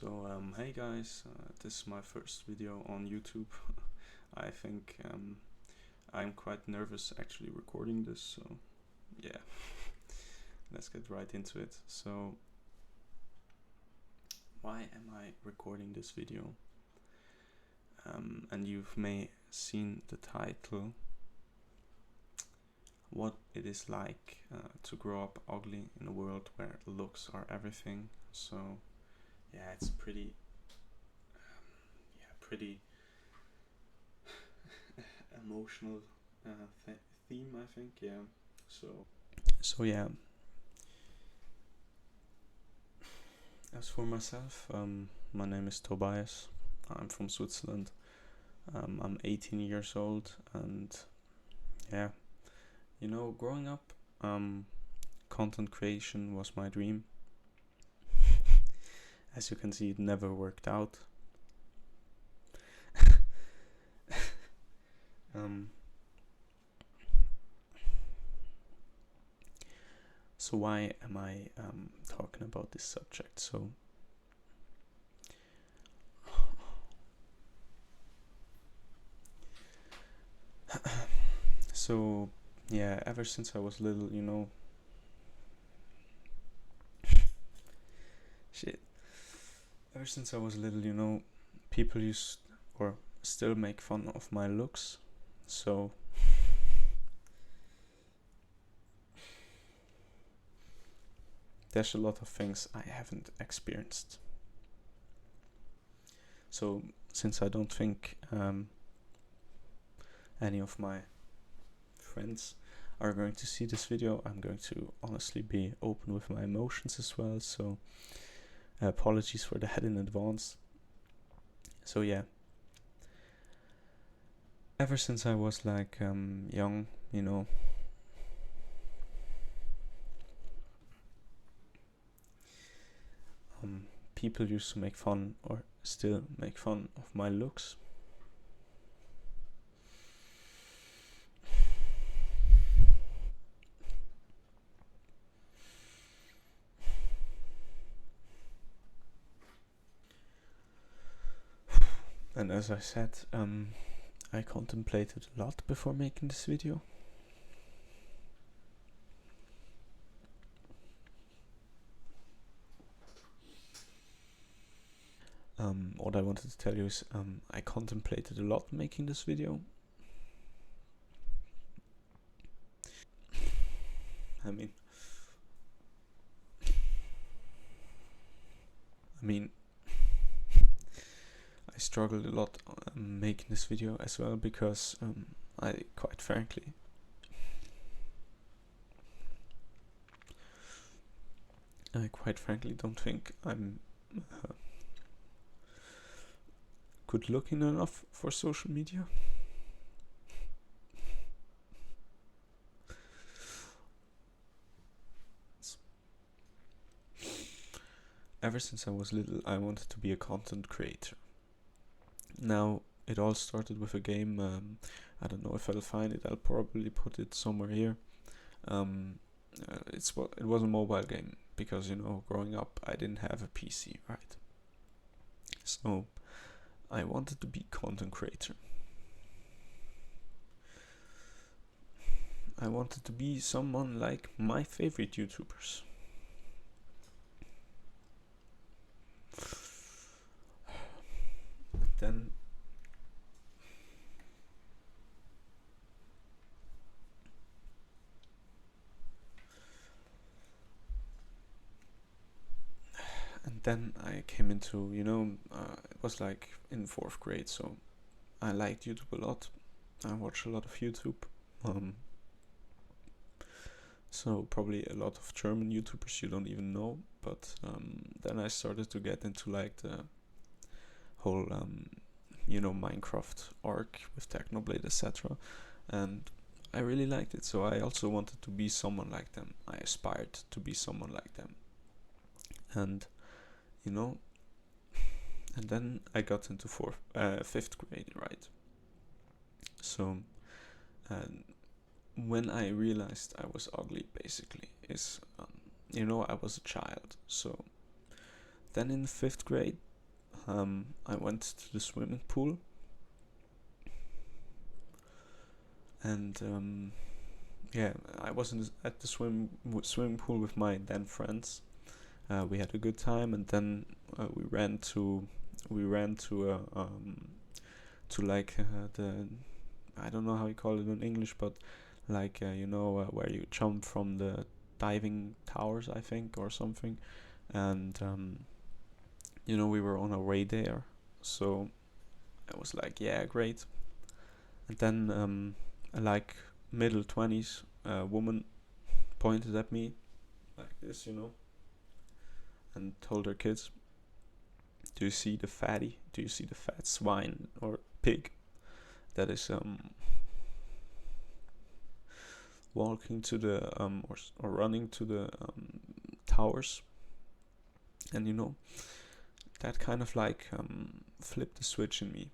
Hey guys, this is my first video on YouTube. I think I'm quite nervous actually recording this, so yeah, let's get right into it. So, why am I recording this video? And you've may seen the title, what it is like to grow up ugly in a world where looks are everything. So yeah, it's pretty emotional theme, I think. Yeah. So yeah. As for myself, my name is Tobias. I'm from Switzerland. I'm 18 years old, and yeah, growing up, content creation was my dream. As you can see, it never worked out. So why am I talking about this subject? So yeah, ever since I was little, ever since I was little, people used or still make fun of my looks. So there's a lot of things I haven't experienced. So since I don't think any of my friends are going to see this video, I'm going to honestly be open with my emotions as well. So apologies for that in advance. So yeah, ever since I was like young, people used to make fun or still make fun of my looks. And as I said, I contemplated a lot before making this video. What I wanted to tell you is I contemplated a lot making this video. I mean, I struggled a lot making this video as well because I quite frankly don't think I'm good looking enough for social media. Ever since I was little, I wanted to be a content creator. Now, it all started with a game. I don't know if I'll find it. I'll probably put it somewhere here. It was a mobile game because growing up I didn't have a PC, right? So I wanted to be content creator. I wanted to be someone like my favorite YouTubers. Then I came into, it was like in 4th grade, so I liked YouTube a lot. I watched a lot of YouTube. So probably a lot of German YouTubers you don't even know, but then I started to get into like the whole Minecraft arc with Technoblade, etc. And I really liked it, so I also wanted to be someone like them. I aspired to be someone like them. And and then I got into 5th grade, right? So when I realized I was ugly, basically, is I was a child. So then in 5th grade, I went to the swimming pool, and yeah, I was at the swimming pool with my then friends. We had a good time, and then we ran to like the, I don't know how you call it in English, but like where you jump from the diving towers, I think, or something. And we were on our way there, so I was like, yeah, great. And then a like middle 20s woman pointed at me like this, and told her kids, do you see the fatty? Do you see the fat swine or pig that is walking to the or running to the towers? And that kind of like flipped the switch in me.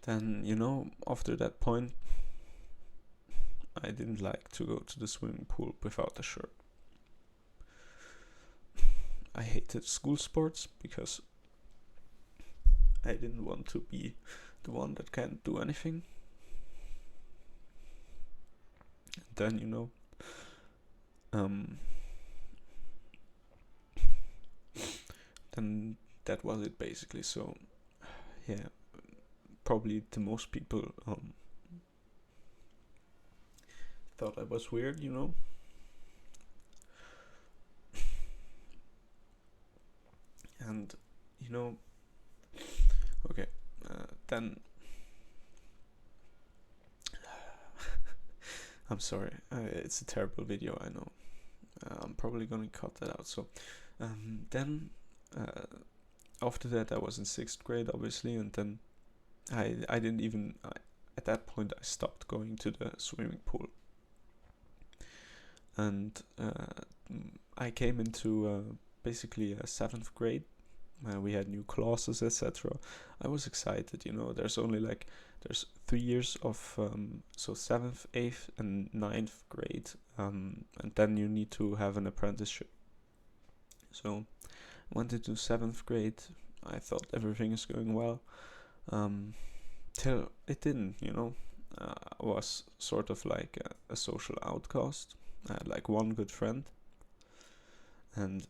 Then after that point, I didn't like to go to the swimming pool without a shirt. I hated school sports because I didn't want to be the one that can't do anything. And then then that was it basically. So yeah, probably the most people thought I was weird, and okay, then I'm sorry, it's a terrible video, I know. I'm probably gonna cut that out. So then after that I was in 6th grade, obviously, and then I didn't even at that point I stopped going to the swimming pool. And I came into basically 7th grade. We had new classes, etc. I was excited, there's 3 years of so 7th, 8th, and 9th grade, and then you need to have an apprenticeship. So I went into 7th grade. I thought everything is going well, till it didn't. I was sort of like a social outcast. I had like one good friend, and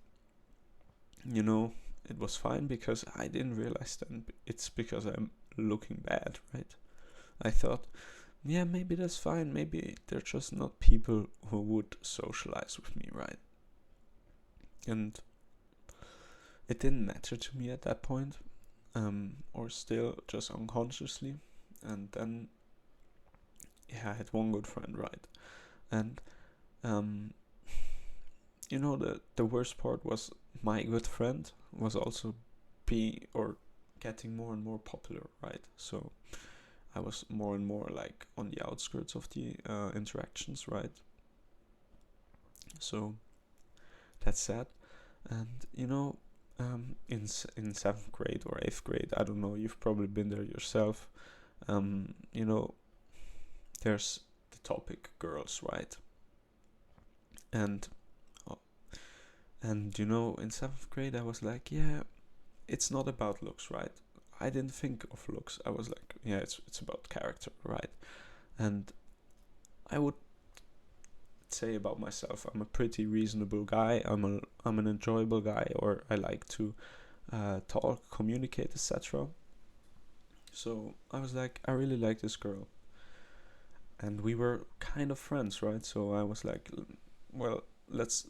it was fine because I didn't realize then it's because I'm looking bad, right? I thought, yeah, maybe that's fine. Maybe they're just not people who would socialize with me, right? And it didn't matter to me at that point, or still just unconsciously. And then, yeah, I had one good friend, right? And the worst part was my good friend was also getting more and more popular, right? So I was more and more like on the outskirts of the interactions, right? So that's sad. And in 7th grade or 8th grade, I don't know, you've probably been there yourself. There's the topic girls, right? And in 7th grade I was like, yeah, it's not about looks, right? I didn't think of looks. I was like, yeah, it's about character, right? And I would say about myself, I'm a pretty reasonable guy. I'm an enjoyable guy, or I like to talk, communicate, etc. So I was like, I really like this girl, and we were kind of friends, right? So I was like, well, let's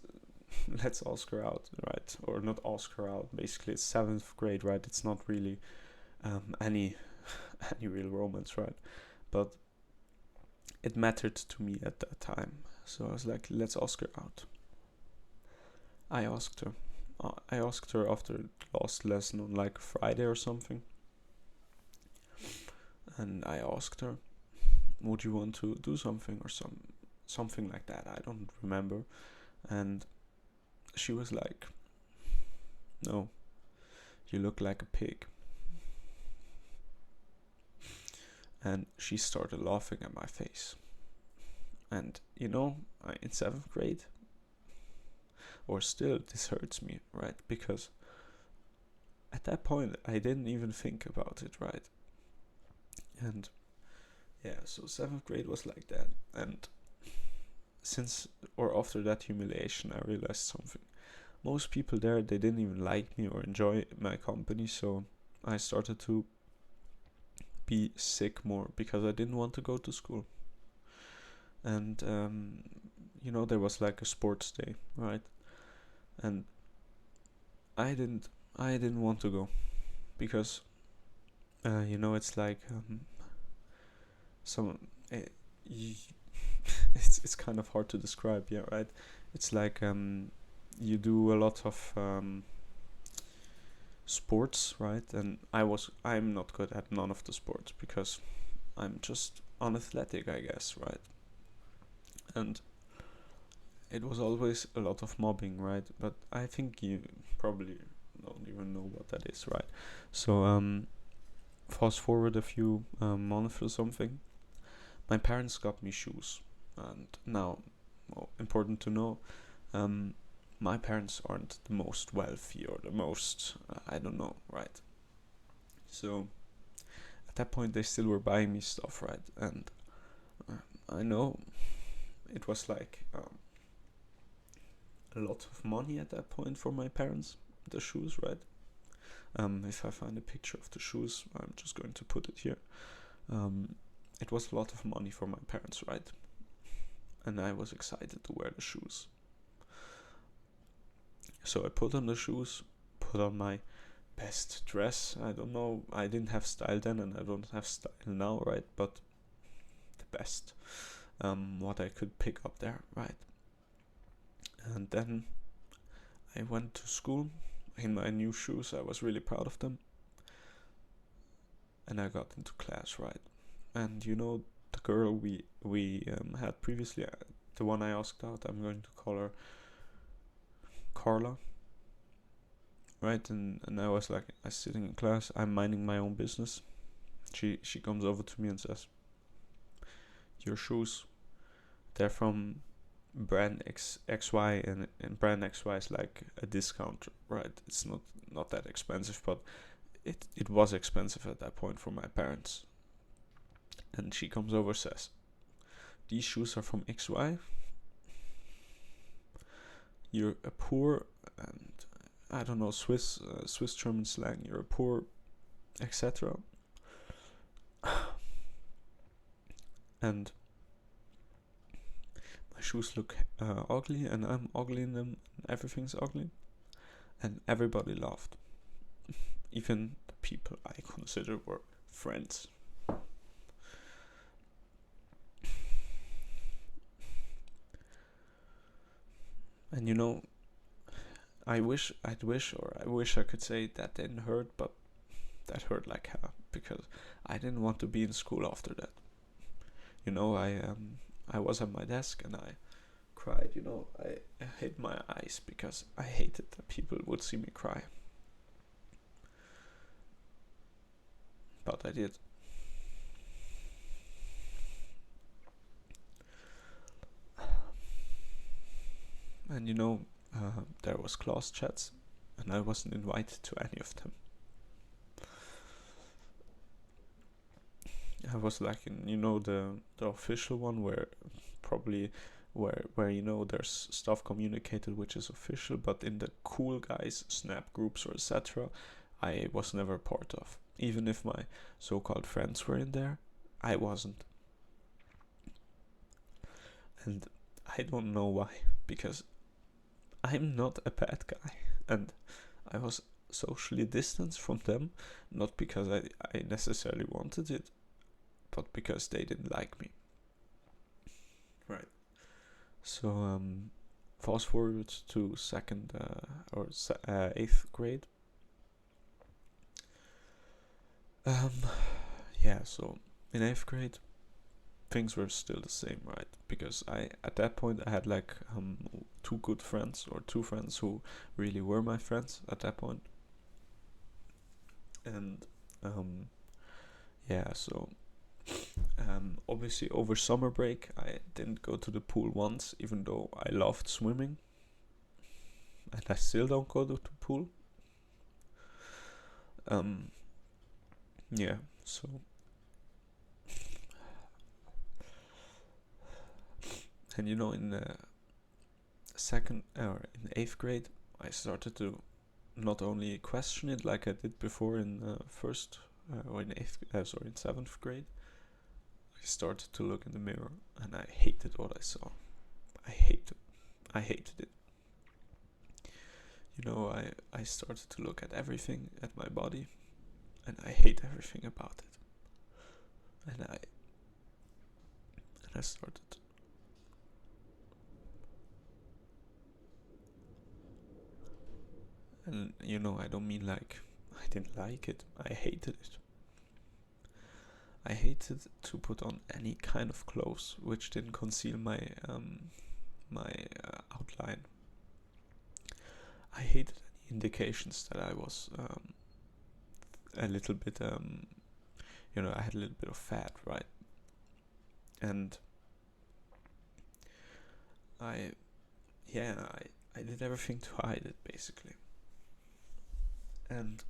ask her out, right? Or not ask her out. Basically, it's 7th grade, right? It's not really any real romance, right? But it mattered to me at that time, so I was like, let's ask her out. I asked her. After the last lesson on like Friday or something, and I asked her, would you want to do something or something like that? I don't remember. And she was like, no, you look like a pig. And she started laughing at my face. And in 7th grade, or still this hurts me, right? Because at that point I didn't even think about it, right? And yeah, so 7th grade was like that. And since or after that humiliation, I realized something. Most people there, they didn't even like me or enjoy my company, so I started to be sick more because I didn't want to go to school. And there was like a sports day, right? And I didn't want to go because it's like some uh, it's kind of hard to describe, yeah, right? It's like you do a lot of sports, right? And I'm not good at none of the sports because I'm just unathletic, I guess, right? And it was always a lot of mobbing, right? But I think you probably don't even know what that is, right? So fast forward a few months or something, my parents got me shoes. And now, important to know, my parents aren't the most wealthy or the most, I don't know, right? So at that point, they still were buying me stuff, right? And I know it was like a lot of money at that point for my parents, the shoes, right? If I find a picture of the shoes, I'm just going to put it here. It was a lot of money for my parents, right? And I was excited to wear the shoes. So I put on the shoes, put on my best dress. I don't know, I didn't have style then and I don't have style now, right? But the best, what I could pick up there, right? And then I went to school in my new shoes. I was really proud of them. And I got into class, right? And the girl we had previously, the one I asked out, I'm going to call her Carla, right? And I was like, I was sitting in class, I'm minding my own business. She comes over to me and says, "Your shoes, they're from brand XY, and brand XY is like a discount, right? It's not that expensive, but it was expensive at that point for my parents." And she comes over, says, "These shoes are from XY. You're a poor," and I don't know, Swiss German slang. "You're a poor, etc." And my shoes look ugly, and I'm ugly in them. And everything's ugly, and everybody laughed. Even the people I consider were friends. And I wish I could say that didn't hurt, but that hurt like hell because I didn't want to be in school after that. I was at my desk and I cried. I hid my eyes because I hated that people would see me cry. But I did. And there was class chats, and I wasn't invited to any of them. I was like in the official one where probably where there's stuff communicated which is official, but in the cool guys snap groups or etc. I was never part of. Even if my so-called friends were in there, I wasn't. And I don't know why, because I'm not a bad guy, and I was socially distanced from them, not because I necessarily wanted it, but because they didn't like me. Right. So fast forward to second or 8th grade. Yeah. So in 8th grade, things were still the same, right? Because at that point I had like two good friends, or two friends who really were my friends at that point. And yeah, so obviously over summer break I didn't go to the pool once, even though I loved swimming. I still don't go to the pool. Yeah, so and in the second or in 8th grade, I started to not only question it like I did before in first or in 7th grade. I started to look in the mirror and I hated what I saw. I hated it. I started to look at everything at my body, and I hate everything about it. And I started. And I don't mean like I didn't like it. I hated it. I hated to put on any kind of clothes which didn't conceal my outline. I hated any indications that I was a little bit I had a little bit of fat, right? And I did everything to hide it, basically. And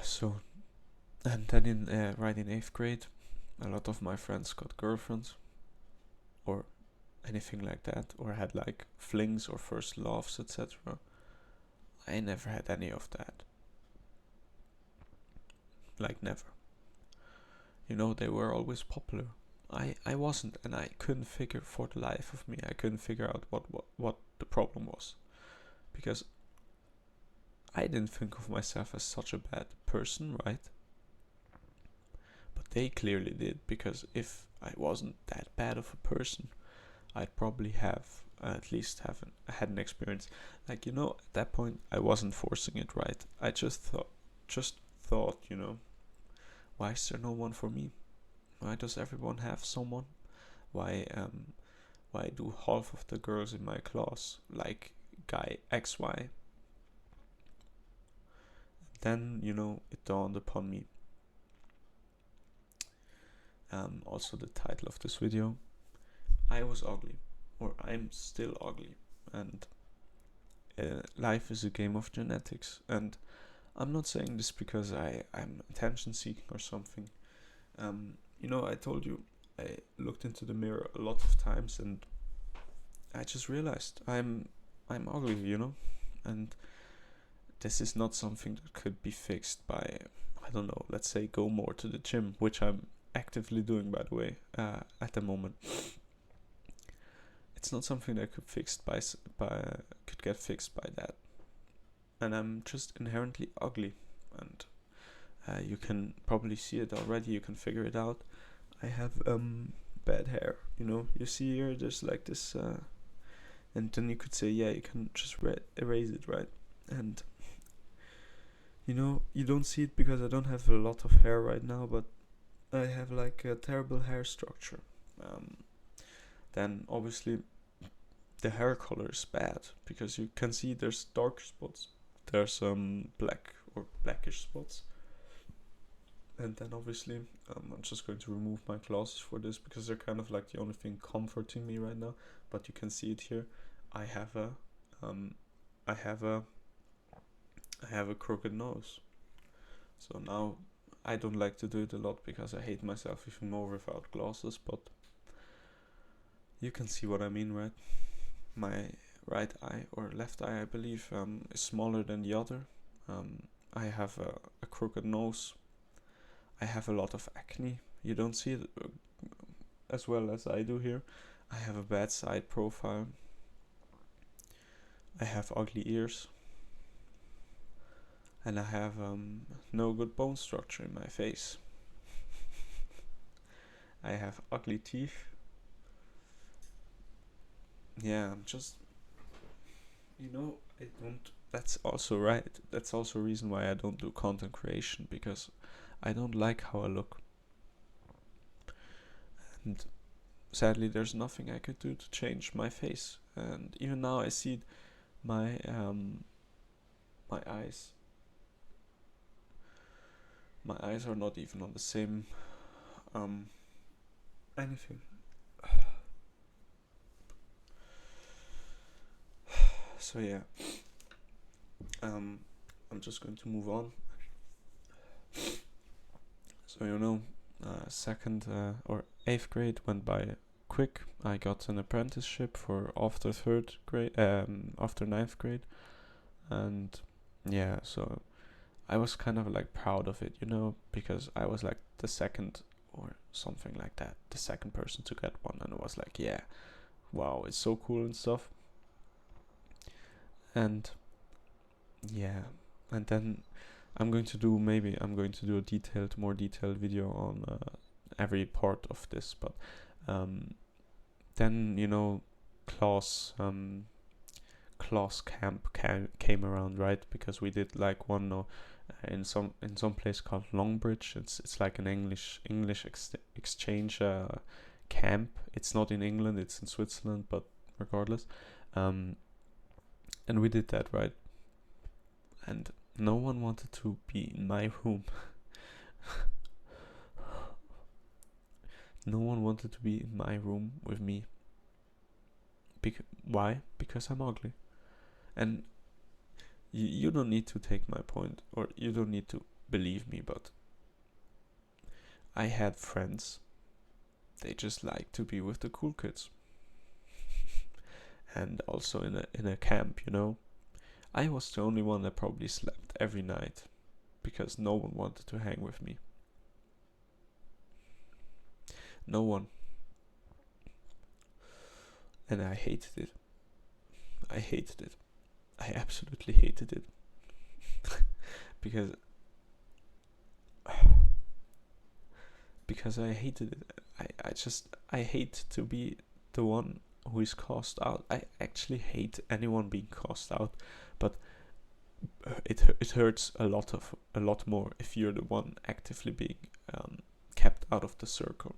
so and then in 8th grade, a lot of my friends got girlfriends or anything like that, or had like flings or first loves, etc. I never had any of that. Like never. They were always popular. I wasn't, and I couldn't figure for the life of me. I couldn't figure out what the problem was, because I didn't think of myself as such a bad person, right? But they clearly did, because if I wasn't that bad of a person, I'd probably have at least had an experience. Like, at that point, I wasn't forcing it, right? I just thought, why is there no one for me? Why does everyone have someone? Why do half of the girls in my class like guy XY? Then, it dawned upon me. Also the title of this video. I was ugly, or I'm still ugly, and life is a game of genetics. And I'm not saying this because I'm attention seeking or something. I told you I looked into the mirror a lot of times, and I just realized I'm ugly, and this is not something that could be fixed by, I don't know, let's say go more to the gym, which I'm actively doing, by the way, at the moment. It's not something that could get fixed by that. And I'm just inherently ugly, and you can probably see it already. You can figure it out. I have bad hair. You see here, there's like this, and then you could say, yeah, you can just erase it, right? And you don't see it because I don't have a lot of hair right now, but I have like a terrible hair structure. Then obviously the hair color is bad, because you can see there's dark spots, there's black or blackish spots, and then obviously I'm just going to remove my glasses for this, because they're kind of like the only thing comforting me right now. But you can see it here. I have a crooked nose. So now I don't like to do it a lot because I hate myself even more without glasses, but you can see what I mean, right? My right eye, or left eye I believe, is smaller than the other. I have a crooked nose. I have a lot of acne. You don't see it as well as I do here. I have a bad side profile. I have ugly ears. And I have no good bone structure in my face. I have ugly teeth. Yeah, I'm just, I don't, that's also right. That's also a reason why I don't do content creation, because I don't like how I look. And sadly, there's nothing I could do to change my face. And even now I see my eyes. My eyes are not even on the same anything. So yeah, I'm just going to move on. So second or eighth grade went by quick. I got an apprenticeship for after third grade, after ninth grade, and yeah, so I was kind of like proud of it, because I was like the second or something like that, the second person to get one, and it was like, yeah, wow, it's so cool and stuff. And yeah, and then I'm going to do a more detailed video on every part of this, but then class camp came around, right? Because we did like one in some place called Longbridge. It's like an English exchange camp. It's not in England, it's in Switzerland, but regardless, and we did that, right? And no one wanted to be in my room. No one wanted to be in my room with me. Why? Because I'm ugly. And you don't need to take my point, or you don't need to believe me, but I had friends. They just like to be with the cool kids. And also in a camp, I was the only one that probably slept every night because no one wanted to hang with me. No one. And I hated it. I absolutely hated it. because I hated it. I hate to be the one who is cast out. I actually hate anyone being cast out, but it hurts a lot more if you're the one actively being kept out of the circle.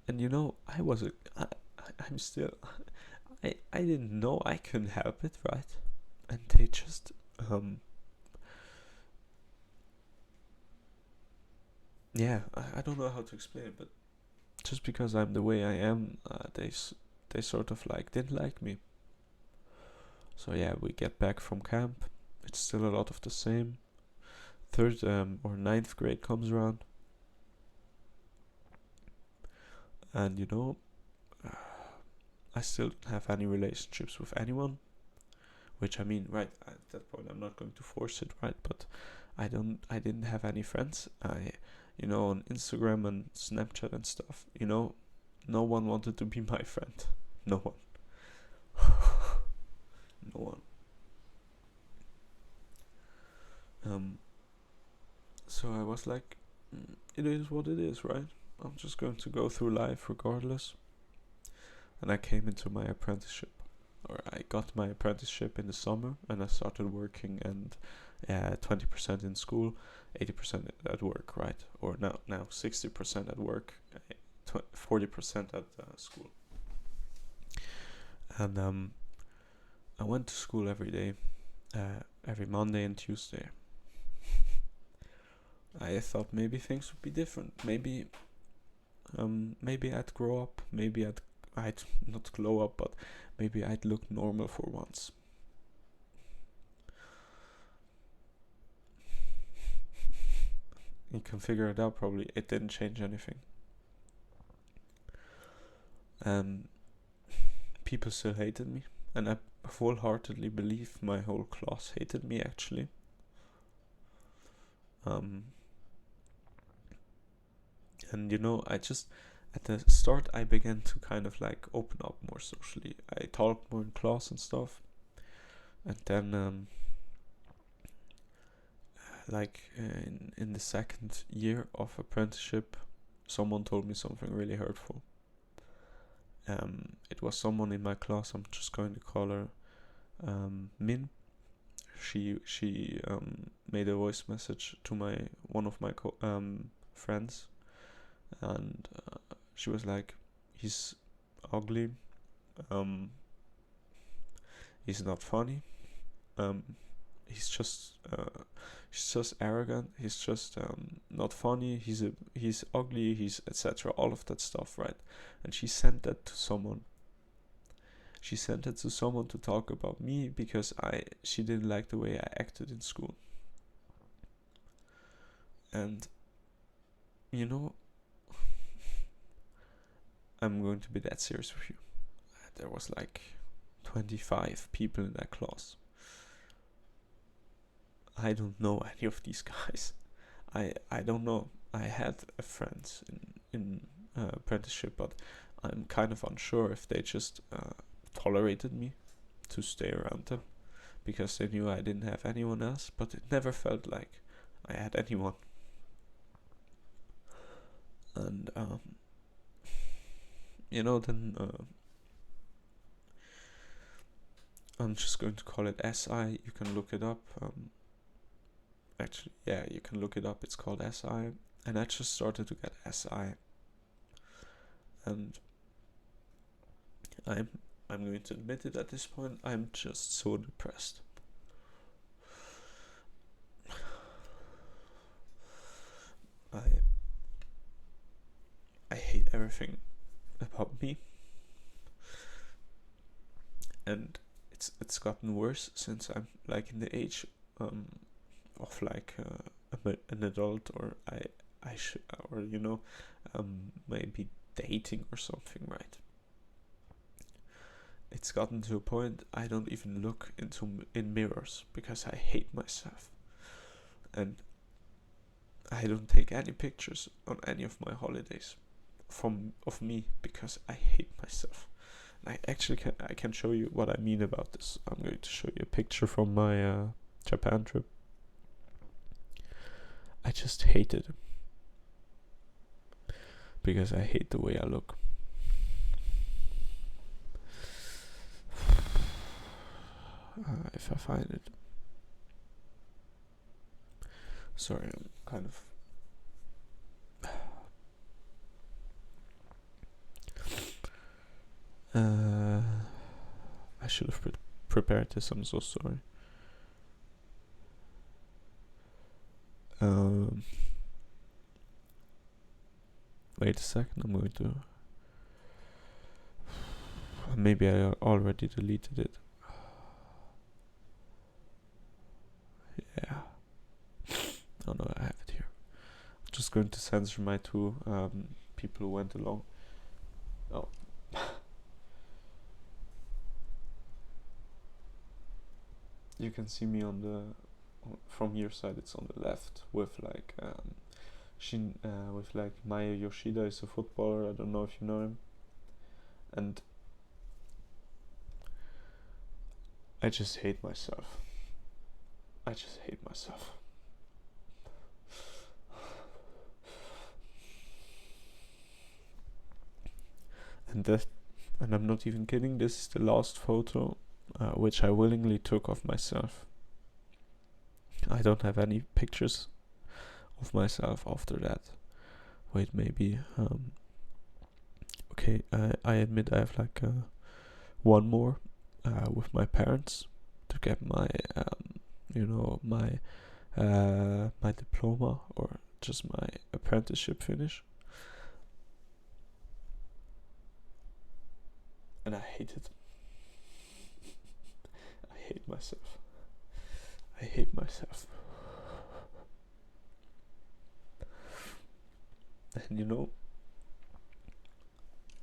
And I didn't know I couldn't help it, right? And they just I don't know how to explain it, but just because I'm the way I am, they sort of like didn't like me. So yeah, we get back from camp. It's still a lot of the same. Third or ninth grade comes around, and I still don't have any relationships with anyone. Which, I mean, right, at that point I'm not going to force it, right? But I didn't have any friends. On Instagram and Snapchat and stuff, no one wanted to be my friend. No one. No one. So I was like, it is what it is, right? I'm just going to go through life regardless. And I came into my apprenticeship. Or I got my apprenticeship in the summer, and I started working, and 20% in school, 80% at work, right? Or now 60% at work, 40% at school. And I went to school every day, every Monday and Tuesday. I thought maybe things would be different. Maybe I'd grow up. Maybe I'd not glow up, but maybe I'd look normal for once. You can figure it out probably. It didn't change anything. And people still hated me. And I wholeheartedly believe my whole class hated me, actually. And I just, at the start, I began to kind of like open up more socially. I talked more in class and stuff. And then, in the second year of apprenticeship, someone told me something really hurtful. It was someone in my class. I'm just going to call her Min. She made a voice message to one of my friends, and she was like, "He's ugly. He's not funny. He's just arrogant. He's just not funny. He's ugly. He's etc. All of that stuff, right?" And she sent that to someone. She sent it to someone to talk about me because she didn't like the way I acted in school. And you know, I'm going to be that serious with you. There was like 25 people in that class. I don't know any of these guys. I don't know. I had a friend in apprenticeship, but I'm kind of unsure if they just tolerated me to stay around them because they knew I didn't have anyone else, but it never felt like I had anyone. And then I'm just going to call it SI. You can look it up. Actually, yeah, you can look it up. It's called SI, and I just started to get SI, and I'm going to admit it at this point. I'm just so depressed. I hate everything about me, and it's gotten worse since I'm like in the age of like an adult, or I should, or maybe dating or something, right? It's gotten to a point I don't even look in mirrors because I hate myself, and I don't take any pictures on any of my holidays of me because I hate myself. And I can show you what I mean about this. I'm going to show you a picture from my Japan trip. I just hated it because I hate the way I look. If I find it. Sorry, I'm kind of. I should have prepared this. I'm so sorry. Wait a second. I'm going to. Maybe I already deleted it. Yeah. Oh no, I have it here. I'm just going to censor my two people who went along. Oh. You can see me from your side. It's on the left with like with like Maya Yoshida is a footballer. I don't know if you know him. And I just hate myself. I just hate myself. And I'm not even kidding. This is the last photo which I willingly took of myself. I don't have any pictures of myself after that. Wait, maybe. Okay, I admit I have like one more with my parents to get my my diploma or just my apprenticeship finish. And I hate it. I hate myself. I hate myself. And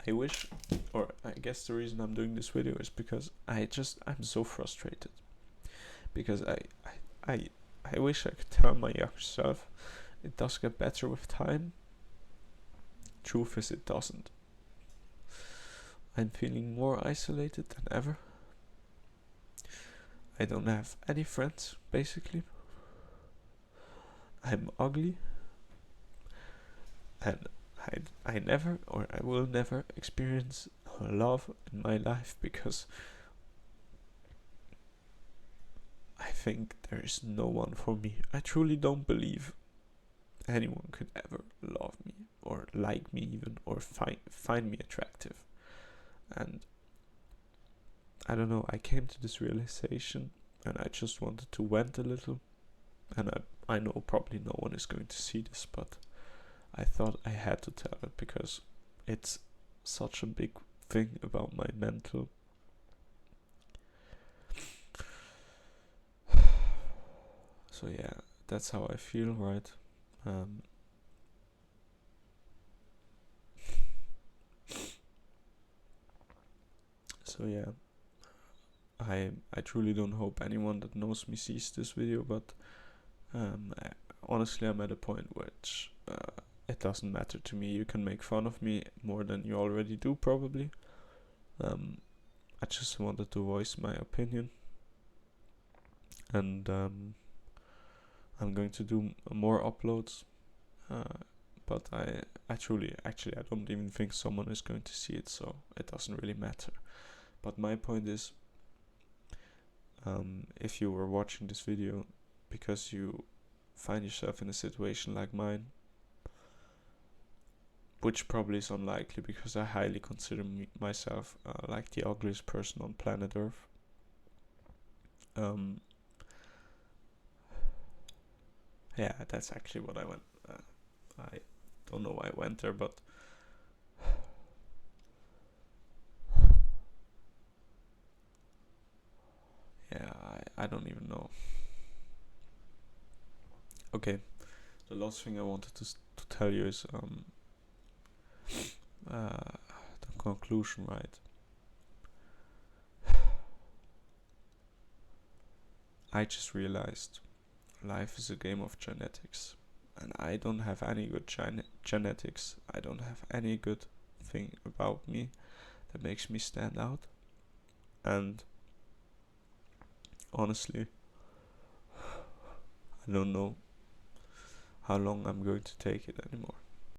I wish, or I guess the reason I'm doing this video is because I'm so frustrated. Because I wish I could tell my younger self it does get better with time. Truth is, it doesn't. I'm feeling more isolated than ever. I don't have any friends, basically. I'm ugly. And I never, or I will never experience love in my life because I think there is no one for me. I truly don't believe anyone could ever love me or like me even or find me attractive. And I don't know, I came to this realization and I just wanted to vent a little. And I know probably no one is going to see this, but I thought I had to tell it because it's such a big thing about my mental So yeah, that's how I feel, right? Um, so yeah, I truly don't hope anyone that knows me sees this video, but honestly, I'm at a point which it doesn't matter to me. You can make fun of me more than you already do, probably. I just wanted to voice my opinion, and I'm going to do more uploads. But I truly, actually, I don't even think someone is going to see it, so it doesn't really matter. But my point is, if you were watching this video because you find yourself in a situation like mine, which probably is unlikely because I highly consider myself like the ugliest person on planet Earth. Yeah, that's actually what I went. I don't know why I went there, but yeah, I don't even know. Okay, the last thing I wanted to tell you is the conclusion, right? I just realized life is a game of genetics, and I don't have any good genetics. I don't have any good thing about me that makes me stand out, and honestly, I don't know how long I'm going to take it anymore.